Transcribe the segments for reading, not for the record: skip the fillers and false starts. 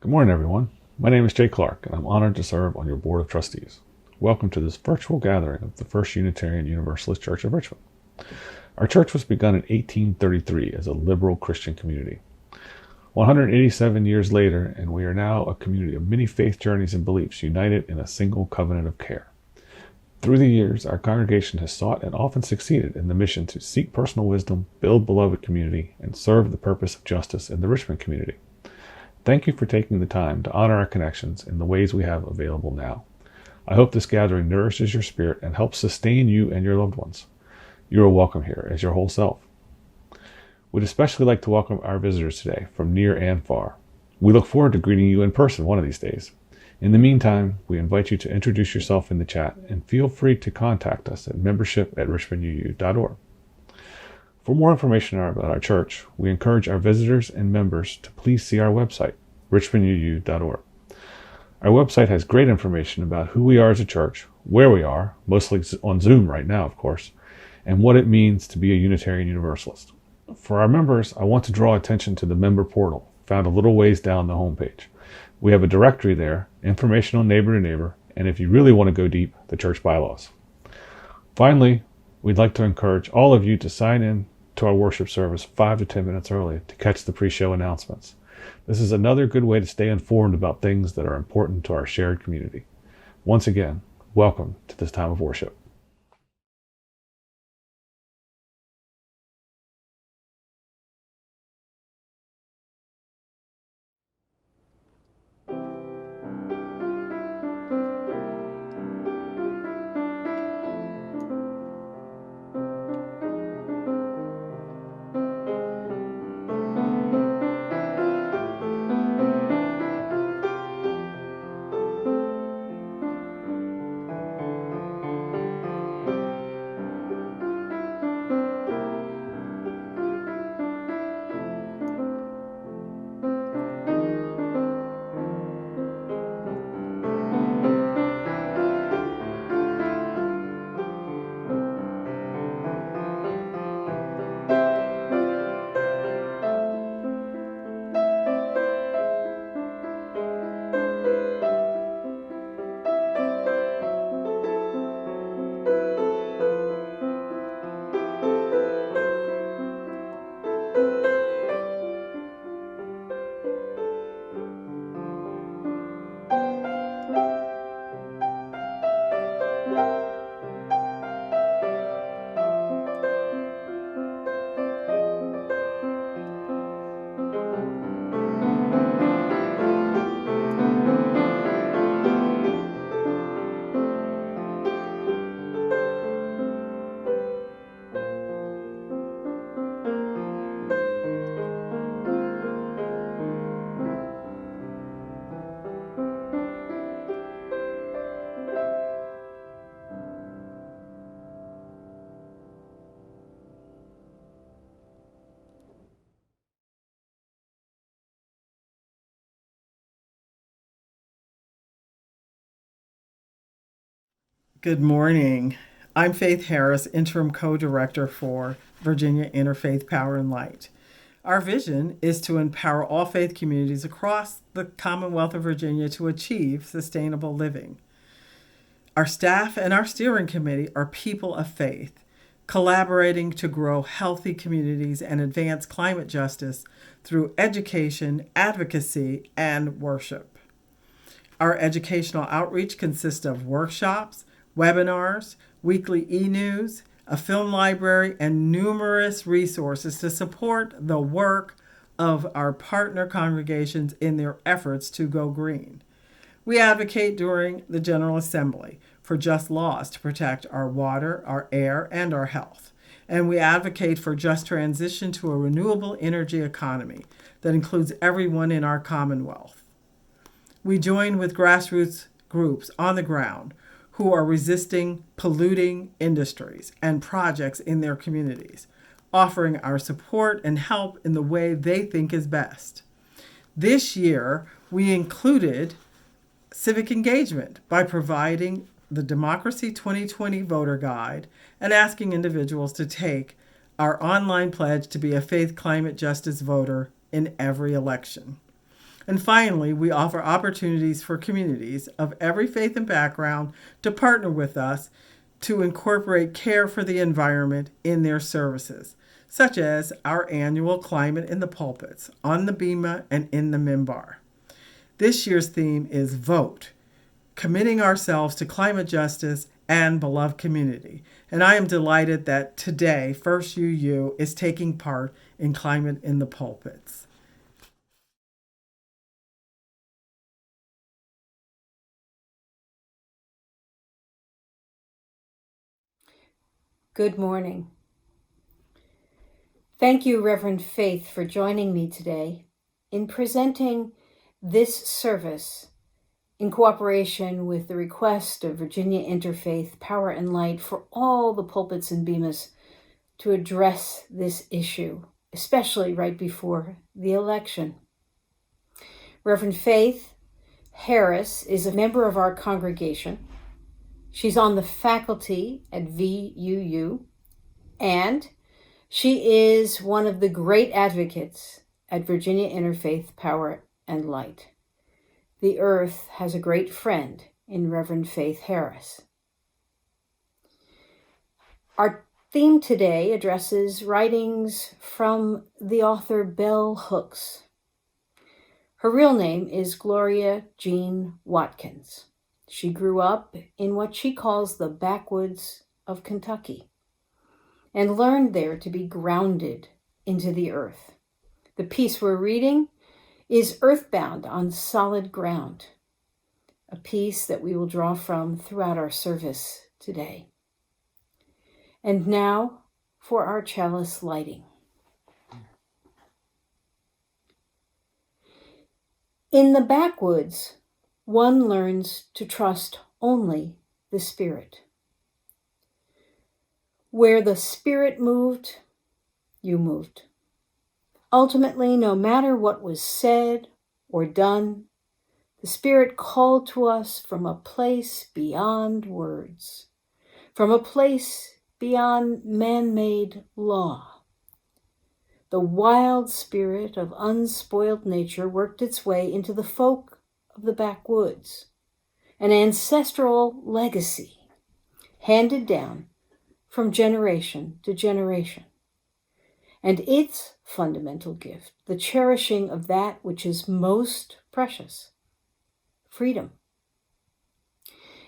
Good morning, everyone. My name is Jay Clark, and I'm honored to serve on your Board of Trustees. Welcome to this virtual gathering of the First Unitarian Universalist Church of Richmond. Our church was begun in 1833 as a liberal Christian community. 187 years later, and we are now a community of many faith journeys and beliefs united in a single covenant of care. Through the years, our congregation has sought and often succeeded in the mission to seek personal wisdom, build beloved community, and serve the purpose of justice in the Richmond community. Thank you for taking the time to honor our connections in the ways we have available now. I hope this gathering nourishes your spirit and helps sustain you and your loved ones. You are welcome here as your whole self. We'd especially like to welcome our visitors today from near and far. We look forward to greeting you in person one of these days. In the meantime, we invite you to introduce yourself in the chat and feel free to contact us at membership@richmonduu.org. For more information about our church, we encourage our visitors and members to please see our website, richmonduu.org. Our website has great information about who we are as a church, where we are, mostly on Zoom right now, of course, and what it means to be a Unitarian Universalist. For our members, I want to draw attention to the member portal, found a little ways down the homepage. We have a directory there, information on neighbor to neighbor, and if you really want to go deep, the church bylaws. Finally, we'd like to encourage all of you to sign in to our worship service 5 to 10 minutes early to catch the pre-show announcements. This is another good way to stay informed about things that are important to our shared community. Once again, welcome to this time of worship. Good morning. I'm Faith Harris, Interim Co-Director for Virginia Interfaith Power and Light. Our vision is to empower all faith communities across the Commonwealth of Virginia to achieve sustainable living. Our staff and our steering committee are people of faith, collaborating to grow healthy communities and advance climate justice through education, advocacy, and worship. Our educational outreach consists of workshops, webinars, weekly e-news, a film library, and numerous resources to support the work of our partner congregations in their efforts to go green. We advocate during the General Assembly for just laws to protect our water, our air, and our health. And we advocate for just transition to a renewable energy economy that includes everyone in our Commonwealth. We join with grassroots groups on the ground who are resisting polluting industries and projects in their communities, offering our support and help in the way they think is best. This year, we included civic engagement by providing the Democracy 2020 voter guide and asking individuals to take our online pledge to be a faith climate justice voter in every election. And finally, we offer opportunities for communities of every faith and background to partner with us to incorporate care for the environment in their services, such as our annual Climate in the Pulpits, on the Bema and in the Minbar. This year's theme is Vote, committing ourselves to climate justice and beloved community. And I am delighted that today First UU is taking part in Climate in the Pulpits. Good morning. Thank you, Reverend Faith, for joining me today in presenting this service in cooperation with the request of Virginia Interfaith Power and Light for all the pulpits and bemas to address this issue, especially right before the election. Reverend Faith Harris is a member of our congregation. She's on the faculty at VUU, and she is one of the great advocates at Virginia Interfaith Power and Light. The earth has a great friend in Reverend Faith Harris. Our theme today addresses writings from the author Bell Hooks. Her real name is Gloria Jeanne Watkins. She grew up in what she calls the backwoods of Kentucky and learned there to be grounded into the earth. The piece we're reading is Earthbound on Solid Ground, a piece that we will draw from throughout our service today. And now for our chalice lighting. In the backwoods, one learns to trust only the Spirit. Where the Spirit moved, you moved. Ultimately, no matter what was said or done, the Spirit called to us from a place beyond words, from a place beyond man-made law. The wild spirit of unspoiled nature worked its way into the folk of the backwoods, an ancestral legacy handed down from generation to generation. And its fundamental gift, the cherishing of that which is most precious, freedom.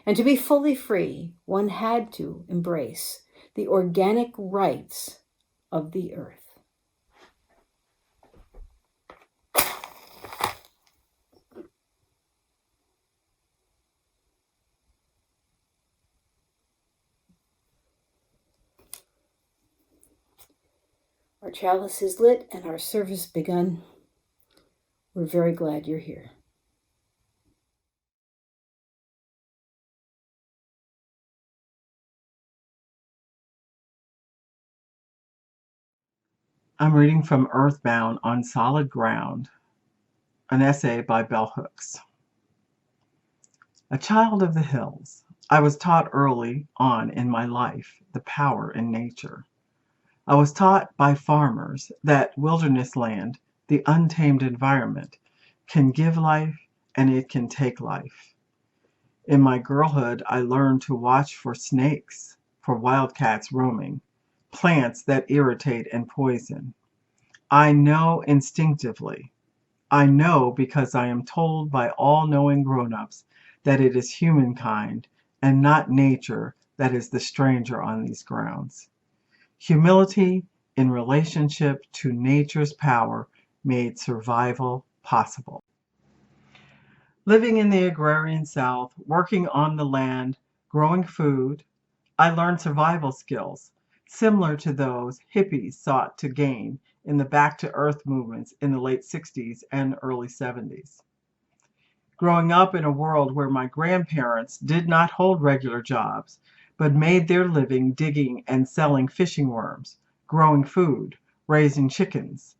And to be fully free, one had to embrace the organic rights of the earth. Our chalice is lit and our service begun. We're very glad you're here. I'm reading from Earthbound on Solid Ground, an essay by Bell Hooks. A child of the hills, I was taught early on in my life the power in nature. I was taught by farmers that wilderness land, the untamed environment, can give life and it can take life. In my girlhood, I learned to watch for snakes, for wildcats roaming, plants that irritate and poison. I know instinctively. I know because I am told by all-knowing grown-ups that it is humankind and not nature that is the stranger on these grounds. Humility in relationship to nature's power made survival possible. Living in the agrarian South, working on the land, growing food, I learned survival skills similar to those hippies sought to gain in the Back to Earth movements in the late 60s and early 70s. Growing up in a world where my grandparents did not hold regular jobs, but made their living digging and selling fishing worms, growing food, raising chickens,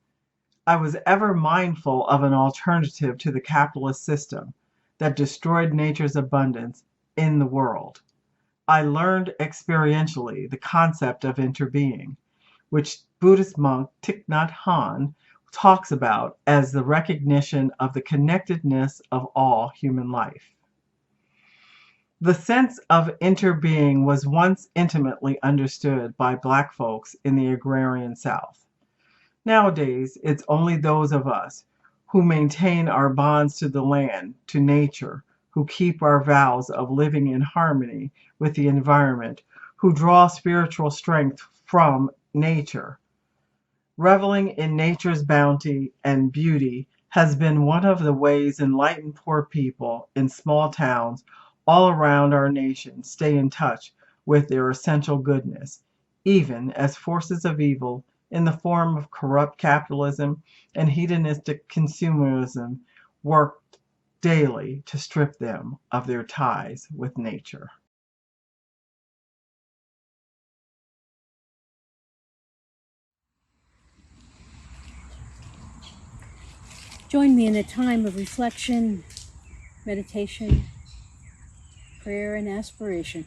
I was ever mindful of an alternative to the capitalist system that destroyed nature's abundance in the world. I learned experientially the concept of interbeing, which Buddhist monk Thich Nhat Hanh talks about as the recognition of the connectedness of all human life. The sense of interbeing was once intimately understood by Black folks in the agrarian South. Nowadays, it's only those of us who maintain our bonds to the land, to nature, who keep our vows of living in harmony with the environment, who draw spiritual strength from nature. Reveling in nature's bounty and beauty has been one of the ways enlightened poor people in small towns all around our nation stay in touch with their essential goodness, even as forces of evil in the form of corrupt capitalism and hedonistic consumerism work daily to strip them of their ties with nature. Join me in a time of reflection, meditation, prayer, and aspiration.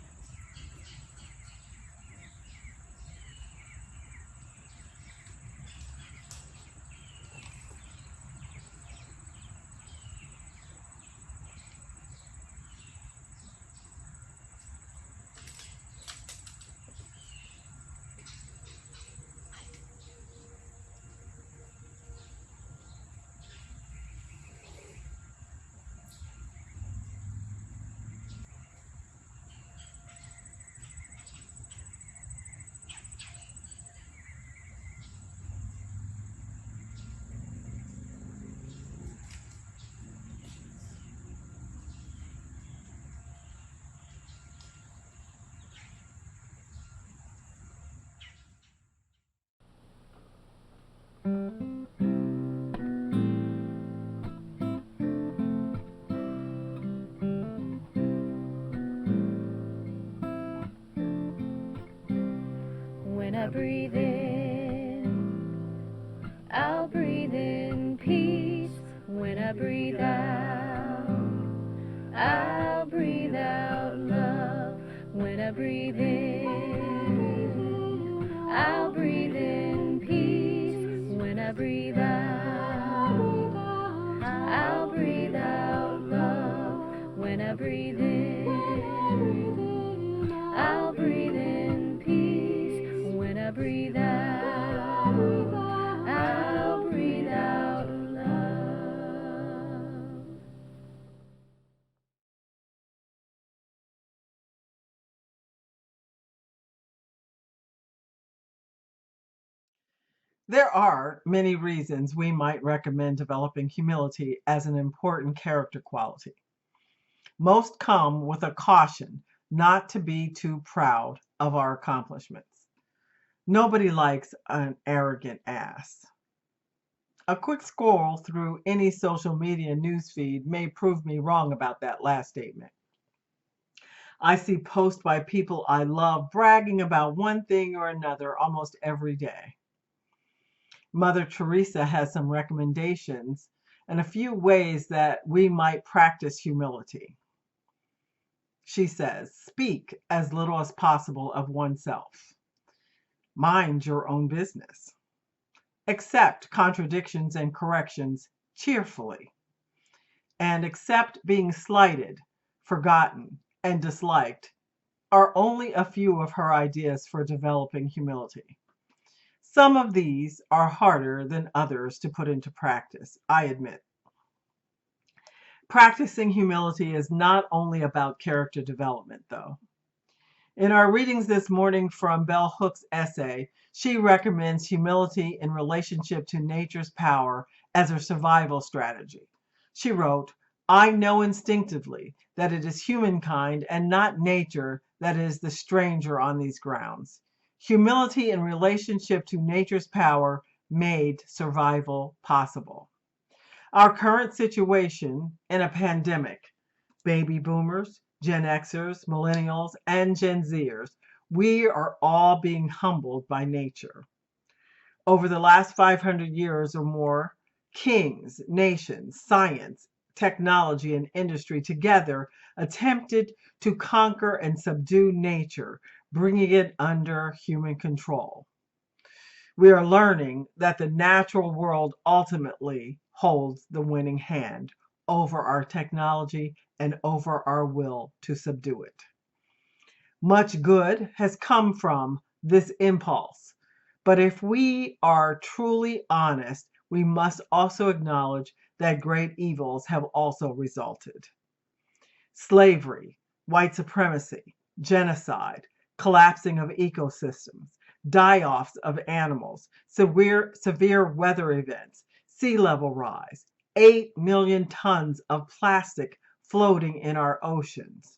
When I breathe in, I'll breathe in peace. When I breathe out, I'll breathe out love. When I breathe in, I'll breathe in peace. When I breathe out, I'll breathe out love. When I breathe in, I'll breathe in peace. When I breathe out, I'll breathe out love. There are many reasons we might recommend developing humility as an important character quality. Most come with a caution not to be too proud of our accomplishments. Nobody likes an arrogant ass. A quick scroll through any social media newsfeed may prove me wrong about that last statement. I see posts by people I love bragging about one thing or another almost every day. Mother Teresa has some recommendations and a few ways that we might practice humility. She says, speak as little as possible of oneself. Mind your own business. Accept contradictions and corrections cheerfully. And accept being slighted, forgotten, and disliked are only a few of her ideas for developing humility. Some of these are harder than others to put into practice, I admit. Practicing humility is not only about character development, though. In our readings this morning from Bell Hook's essay, she recommends humility in relationship to nature's power as a survival strategy. She wrote, I know instinctively that it is humankind and not nature that is the stranger on these grounds. Humility in relationship to nature's power made survival possible. Our current situation in a pandemic, baby boomers, Gen Xers, millennials, and Gen Zers, we are all being humbled by nature. Over the last 500 years or more, kings, nations, science, technology, and industry together attempted to conquer and subdue nature, bringing it under human control. We are learning that the natural world ultimately holds the winning hand over our technology and over our will to subdue it. Much good has come from this impulse, but if we are truly honest, we must also acknowledge that great evils have also resulted. Slavery, white supremacy, genocide, collapsing of ecosystems, die-offs of animals, severe weather events, sea level rise, 8 million tons of plastic floating in our oceans,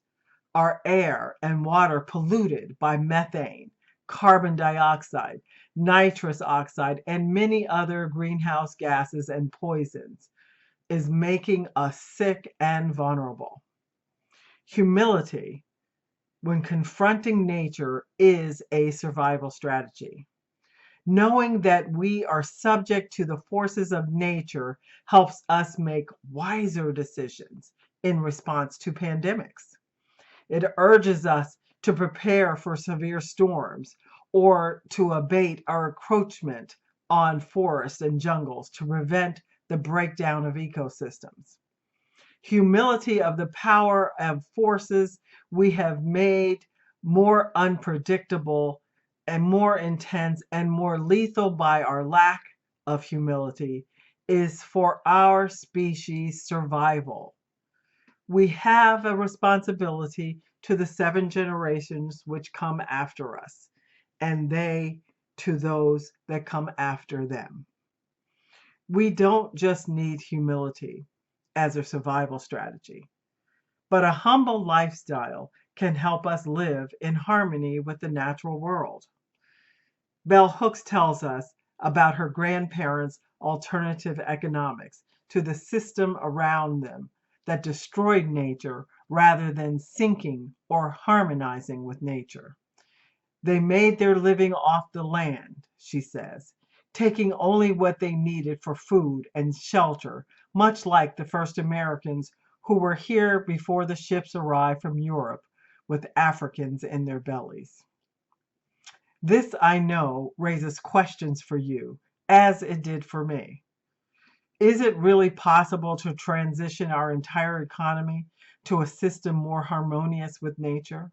our air and water polluted by methane, carbon dioxide, nitrous oxide, and many other greenhouse gases and poisons, is making us sick and vulnerable. Humility, when confronting nature, is a survival strategy. Knowing that we are subject to the forces of nature helps us make wiser decisions in response to pandemics. It urges us to prepare for severe storms or to abate our encroachment on forests and jungles to prevent the breakdown of ecosystems. Humility of the power of forces we have made more unpredictable and more intense and more lethal by our lack of humility is for our species' survival. We have a responsibility to the 7 generations which come after us, and they to those that come after them. We don't just need humility as a survival strategy, but a humble lifestyle can help us live in harmony with the natural world. Bell Hooks tells us about her grandparents' alternative economics to the system around them that destroyed nature rather than syncing or harmonizing with nature. They made their living off the land, she says, taking only what they needed for food and shelter, much like the first Americans who were here before the ships arrived from Europe with Africans in their bellies. This, I know, raises questions for you, as it did for me. Is it really possible to transition our entire economy to a system more harmonious with nature?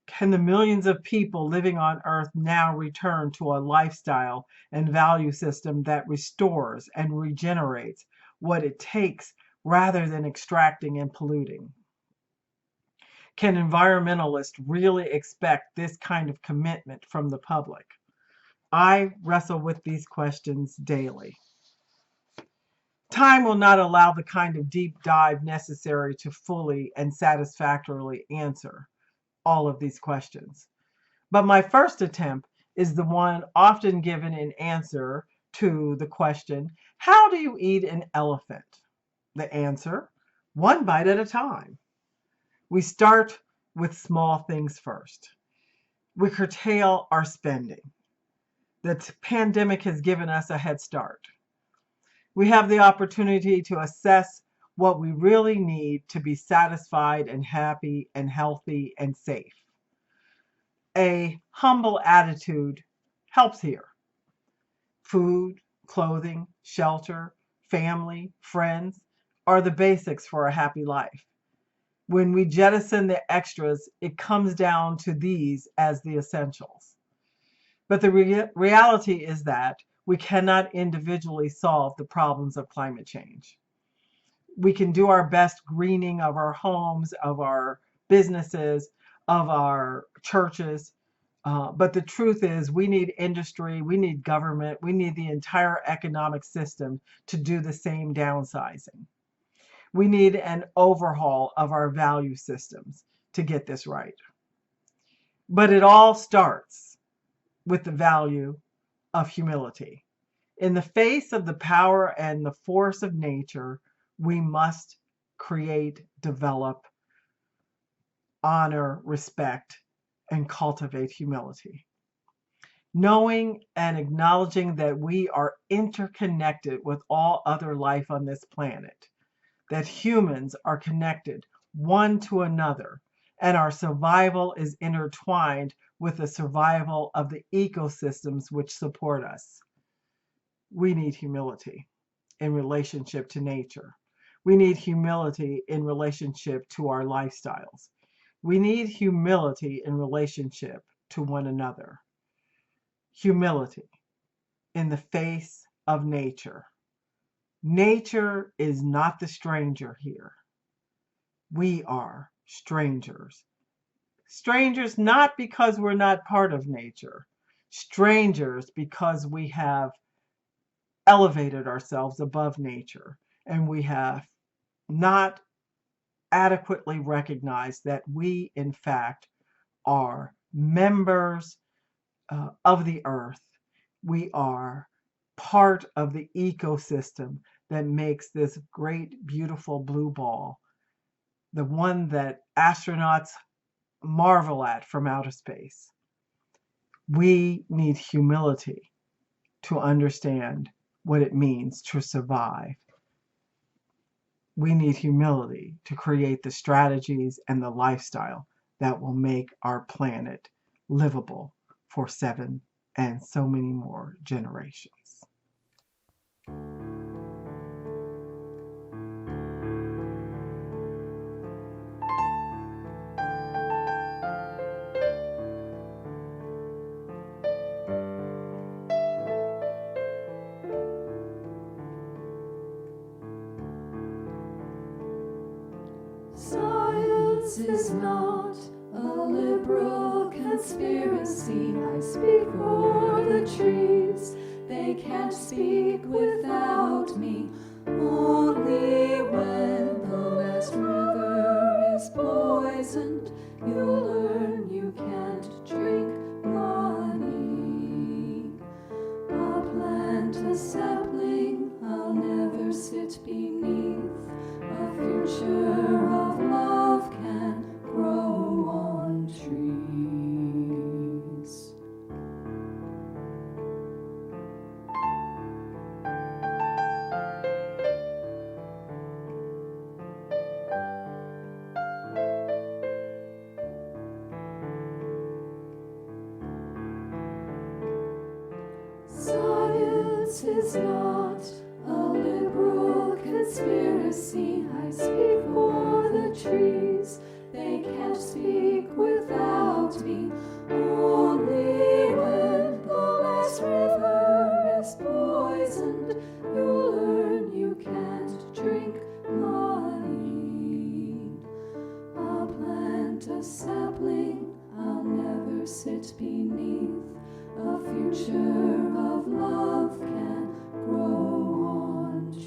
Can the millions of people living on Earth now return to a lifestyle and value system that restores and regenerates what it takes rather than extracting and polluting? Can environmentalists really expect this kind of commitment from the public? I wrestle with these questions daily. Time will not allow the kind of deep dive necessary to fully and satisfactorily answer all of these questions. But my first attempt is the one often given in answer to the question, how do you eat an elephant? The answer, one bite at a time. We start with small things first. We curtail our spending. The pandemic has given us a head start. We have the opportunity to assess what we really need to be satisfied and happy and healthy and safe. A humble attitude helps here. Food, clothing, shelter, family, friends are the basics for a happy life. When we jettison the extras, it comes down to these as the essentials. But the reality is that we cannot individually solve the problems of climate change. We can do our best greening of our homes, of our businesses, of our churches. But the truth is we need industry, we need government, we need the entire economic system to do the same downsizing. We need an overhaul of our value systems to get this right. But it all starts with the value of humility. In the face of the power and the force of nature, we must create, develop, honor, respect, and cultivate humility. Knowing and acknowledging that we are interconnected with all other life on this planet, that humans are connected one to another, and our survival is intertwined with the survival of the ecosystems which support us. We need humility in relationship to nature. We need humility in relationship to our lifestyles. We need humility in relationship to one another. Humility in the face of nature. Nature is not the stranger here. We are strangers. Strangers not because we're not part of nature. Strangers because we have elevated ourselves above nature and we have not adequately recognized that we, in fact, are members of the earth. We are part of the ecosystem that makes this great, beautiful blue ball, the one that astronauts marvel at from outer space. We need humility to understand what it means to survive. We need humility to create the strategies and the lifestyle that will make our planet livable for 7 and so many more generations. Science is not a liberal conspiracy. I speak for the trees. They can't speak without me. Only when the last river is poisoned, you'll learn you can't drink money. I'll plant a sapling I'll never sit beneath. A future of love can grow on trees. Science is not a liberal conspiracy. I speak for the trees. They can't speak without me. Only when the last river is poisoned, you'll learn you can't drink money. I'll plant a sapling I'll never sit beneath. A future of love can grow on trees.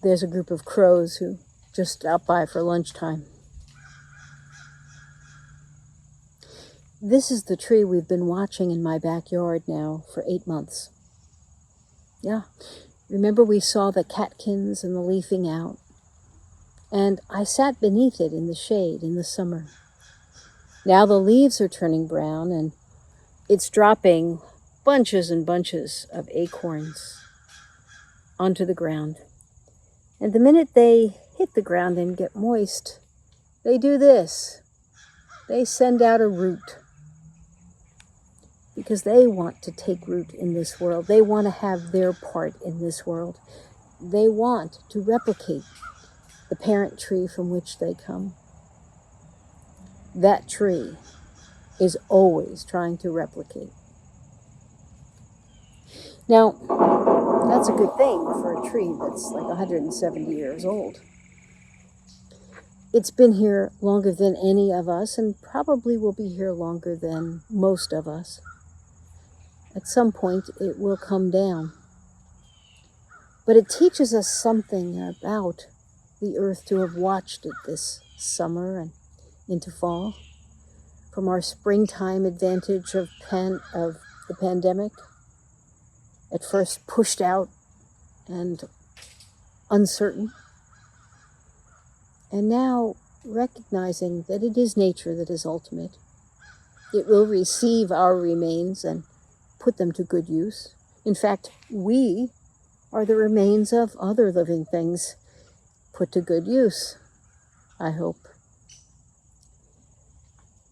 There's a group of crows who just stopped by for lunchtime. This is the tree we've been watching in my backyard now for 8 months. Yeah, remember we saw the catkins and the leafing out, and I sat beneath it in the shade in the summer. Now the leaves are turning brown and it's dropping bunches and bunches of acorns onto the ground. And the minute they hit the ground and get moist, they do this. They send out a root. Because they want to take root in this world. They want to have their part in this world. They want to replicate the parent tree from which they come. That tree is always trying to replicate. Now, that's a good thing for a tree that's like 170 years old. It's been here longer than any of us and probably will be here longer than most of us. At some point, it will come down. But it teaches us something about the earth to have watched it this summer and into fall. From our springtime advantage of the pandemic, at first pushed out and uncertain. And now recognizing that it is nature that is ultimate. It will receive our remains and put them to good use. In fact, we are the remains of other living things put to good use, I hope.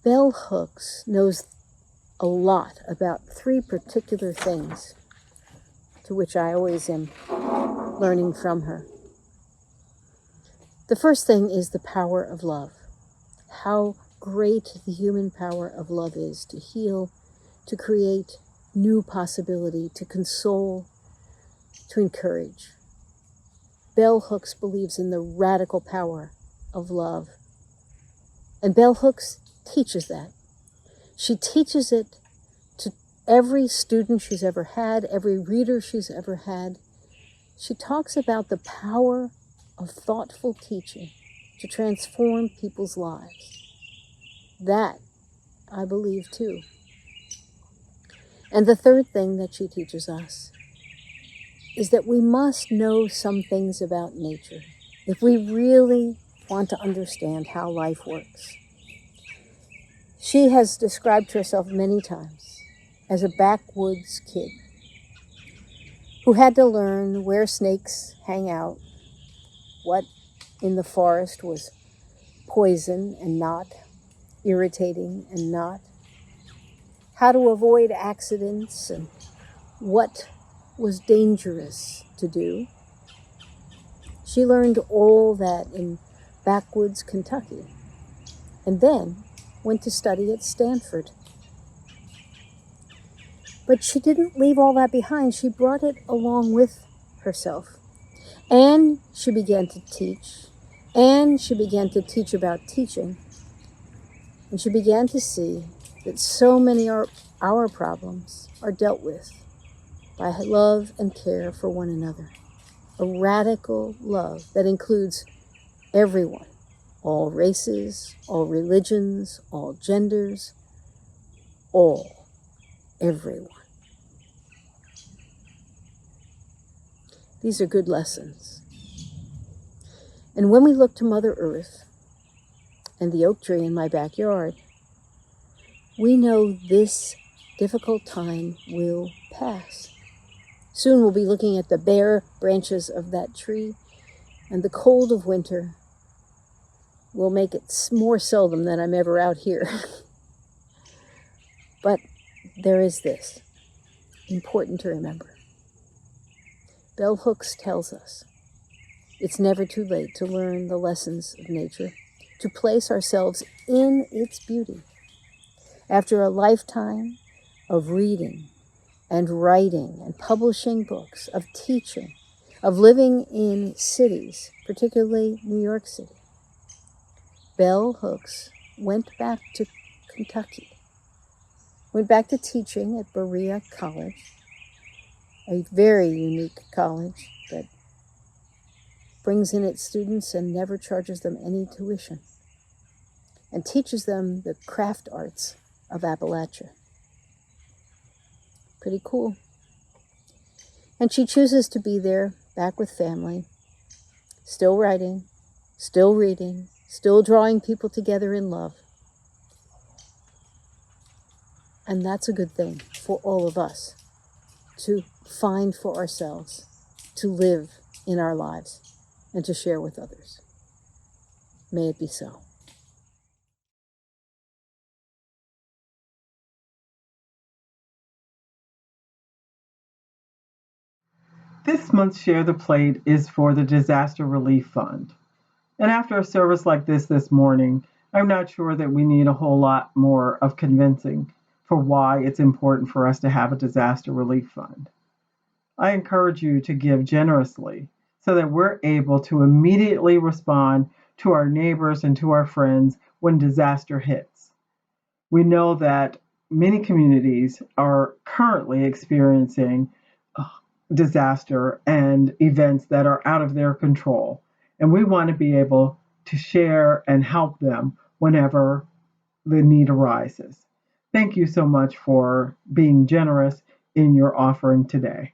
Bell Hooks knows a lot about three particular things to which I always am learning from her. The first thing is the power of love. How great the human power of love is to heal, to create new possibility, to console, to encourage. Bell Hooks believes in the radical power of love. And Bell Hooks teaches that. She teaches it to every student she's ever had, every reader she's ever had. She talks about the power of thoughtful teaching to transform people's lives. That I believe too. And the third thing that she teaches us is that we must know some things about nature if we really want to understand how life works. She has described herself many times as a backwoods kid who had to learn where snakes hang out, what in the forest was poison and not, irritating and not, how to avoid accidents and what was dangerous to do. She learned all that in backwoods Kentucky and then went to study at Stanford. But she didn't leave all that behind. She brought it along with herself. And she began to teach. And she began to teach about teaching. And she began to see that so many of our problems are dealt with by love and care for one another. A radical love that includes everyone, all races, all religions, all genders, all, everyone. These are good lessons. And when we look to Mother Earth and the oak tree in my backyard, we know this difficult time will pass. Soon we'll be looking at the bare branches of that tree, and the cold of winter will make it more seldom than I'm ever out here. But there is this, important to remember. Bell Hooks tells us it's never too late to learn the lessons of nature, to place ourselves in its beauty. After a lifetime of reading and writing and publishing books, of teaching, of living in cities, particularly New York City, Bell Hooks went back to Kentucky, went back to teaching at Berea College, a very unique college that brings in its students and never charges them any tuition, and teaches them the craft arts of Appalachia. Pretty cool. And she chooses to be there, back with family, still writing, still reading, still drawing people together in love. And that's a good thing for all of us to find for ourselves, to live in our lives, and to share with others. May it be so. This month's Share the Plate is for the Disaster Relief Fund. And after a service like this morning, I'm not sure that we need a whole lot more of convincing for why it's important for us to have a disaster relief fund. I encourage you to give generously so that we're able to immediately respond to our neighbors and to our friends when disaster hits. We know that many communities are currently experiencing disaster and events that are out of their control. And we want to be able to share and help them whenever the need arises. Thank you so much for being generous in your offering today.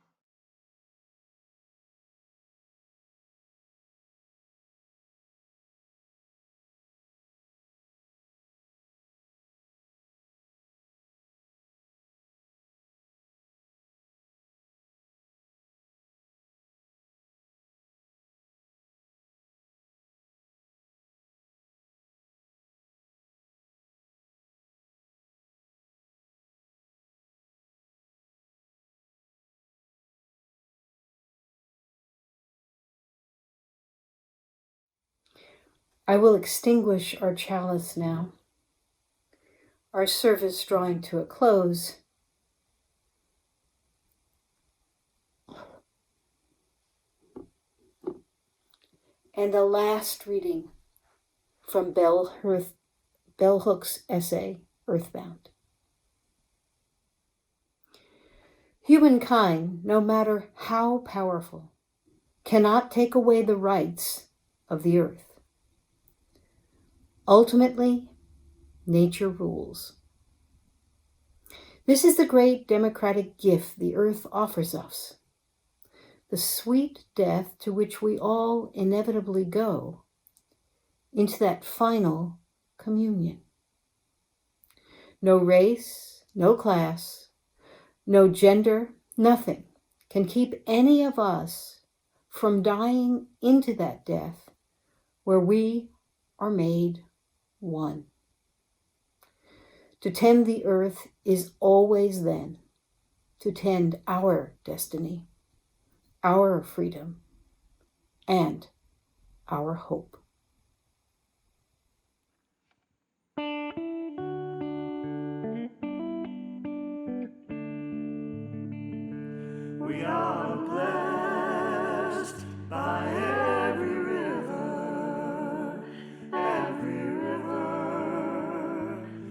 I will extinguish our chalice now, our service drawing to a close. And the last reading from Bell Hook's essay, Earthbound. Humankind, no matter how powerful, cannot take away the rights of the earth. Ultimately, nature rules. This is the great democratic gift the earth offers us, the sweet death to which we all inevitably go, into that final communion. No race, no class, no gender, nothing can keep any of us from dying into that death where we are made one. To tend the earth is always then to tend our destiny, our freedom, and our hope. We are blessed by every river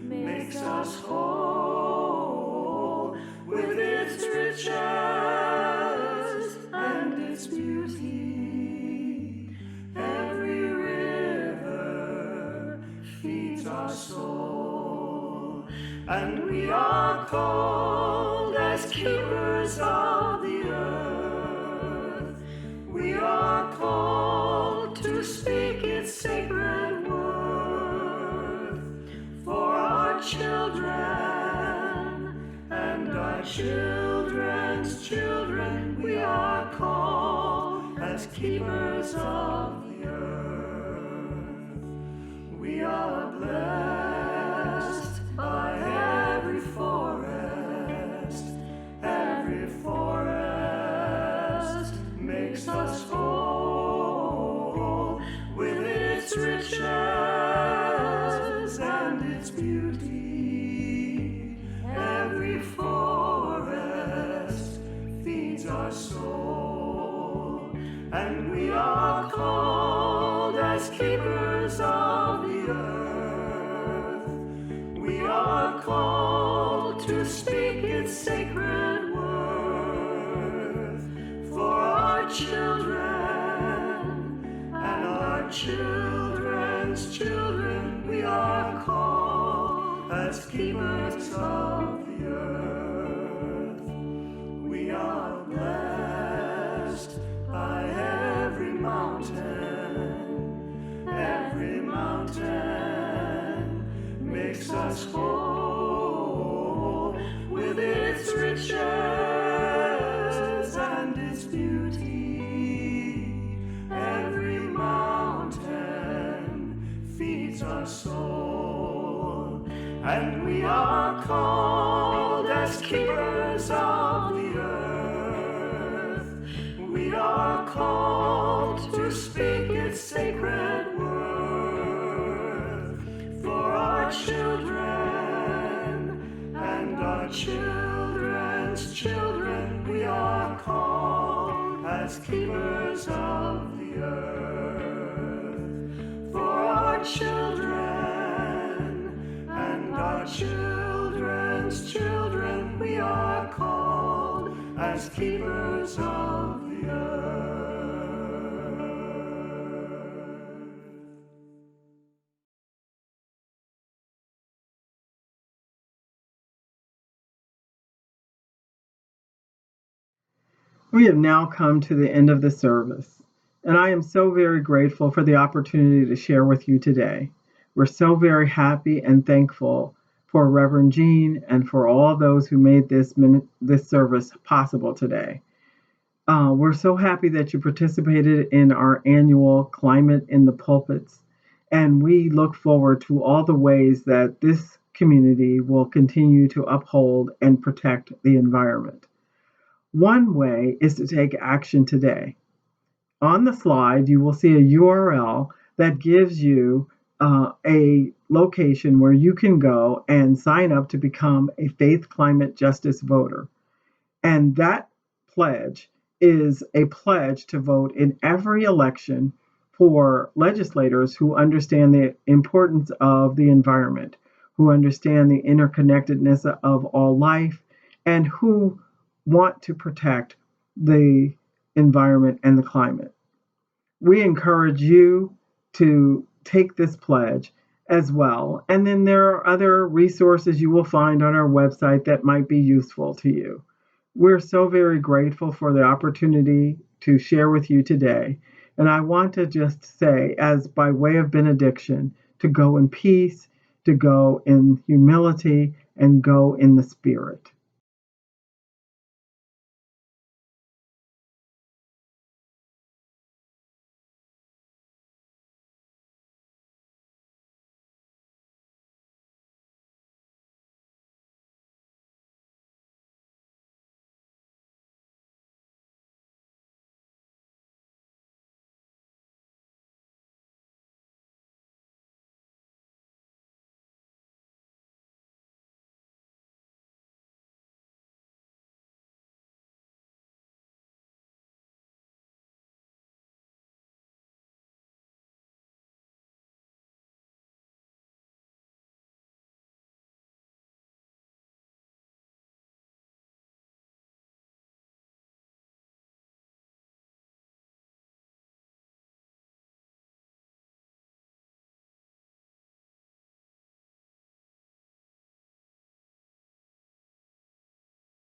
makes us whole with its riches and its beauty. Every river feeds our soul, and we are called as keepers of the earth. We are called to speak its sacred worth for our children and our children's children. We are called as keepers of the earth. We are blessed by every forest. Every forest makes us whole with its riches and its beauty. Every forest feeds our soul, and we are called as keepers of the earth. We are called to speak its sacred worth for our children and our children's children. We are called as keepers of the earth. We are blessed by every mountain. Every mountain makes us whole with its riches and its beauty. Every mountain feeds our soul, and we are called as keepers of the earth. We are called to speak its sacred word for our children and our children's children. We are called as keepers of the earth for our children and our children's children. We are called as keepers of the earth. We have now come to the end of the service, and I am so very grateful for the opportunity to share with you today. We're so very happy and thankful for Reverend Jeanne and for all those who made this service possible today. We're so happy that you participated in our annual Climate in the Pulpits, and we look forward to all the ways that this community will continue to uphold and protect the environment. One way is to take action today. On the slide, you will see a URL that gives you a location where you can go and sign up to become a faith climate justice voter. And that pledge is a pledge to vote in every election for legislators who understand the importance of the environment, who understand the interconnectedness of all life, and who want to protect the environment and the climate. We encourage you to take this pledge as well. And then there are other resources you will find on our website that might be useful to you. We're so very grateful for the opportunity to share with you today. And I want to just say, as by way of benediction, to go in peace, to go in humility, and go in the Spirit.